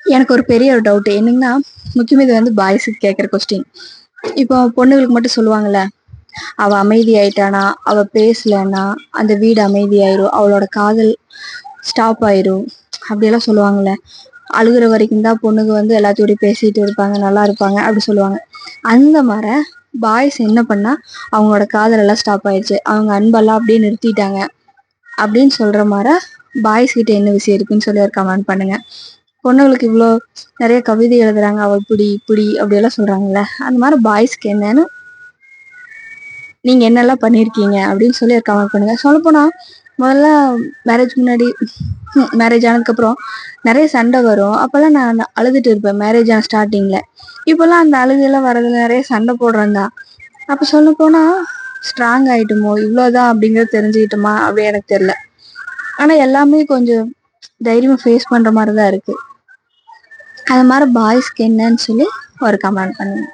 எனக்கு ஒரு பெரிய ஒரு டவுட் என்னன்னா, முக்கியமா இது வந்து பாய்ஸுக்கு கேட்குற கொஸ்டின். இப்போ பொண்ணுங்களுக்கு மட்டும் சொல்லுவாங்கல்ல, அவ அமைதியாயிட்டானா, அவ பேசலன்னா, அந்த வீடு அமைதியாயிரும். அவளோட காதல் ஸ்டாப் ஆயிரும். அப்படியெல்லாம் சொல்லுவாங்கல்ல. அழுகுற வரைக்கும் தான் பொண்ணுங்க வந்து எல்லாத்தோடயும் பேசிட்டு இருப்பாங்க, நல்லா இருப்பாங்க அப்படி சொல்லுவாங்க. அந்த மாரி பாய்ஸ் என்ன பண்ணா, அவங்களோட காதல் எல்லாம் ஸ்டாப் ஆயிடுச்சு. அவங்க அன்பெல்லாம் அப்படியே நிறுத்திட்டாங்க. அப்படின்னு சொல்ற மாரி பாய்ஸ் கிட்ட என்ன விஷயம் இருக்குன்னு சொல்லி ஒரு கமெண்ட் பண்ணுங்க. பொண்ணுங்களுக்கு இவ்வளோ நிறைய கவிதை எழுதுறாங்க. அவ இப்படி இப்படி அப்படியெல்லாம் சொல்றாங்கல்ல. அந்த மாதிரி பாய்ஸ்க்கு என்னன்னு நீங்க என்னெல்லாம் பண்ணியிருக்கீங்க அப்படின்னு சொல்லி ஒரு கமெண்ட் பண்ணுங்க. சொல்லப்போனா முதல்ல மேரேஜ் முன்னாடி மேரேஜ் ஆனதுக்கப்புறம் நிறைய சண்டை வரும். அப்போல்லாம் நான் அழுதுட்டு இருப்பேன் மேரேஜ் ஆன ஸ்டார்டிங்கில். இப்போல்லாம் அந்த அழுகையெல்லாம் வரதில்ல, நிறைய சண்டை போடுறேன் தான். அப்போ சொல்ல போனால் ஸ்ட்ராங் ஆகிட்டுமோ இவ்வளோதான் அப்படிங்கிறது தெரிஞ்சுக்கிட்டோமா அப்படி எனக்கு தெரியல. ஆனால் எல்லாமே கொஞ்சம் தைரியமாக ஃபேஸ் பண்ணுற மாதிரி தான் இருக்குது. அது மாதிரி பாய்ஸ்க்கு என்னன்னு சொல்லி ஒரு கமெண்ட் பண்ணுங்க.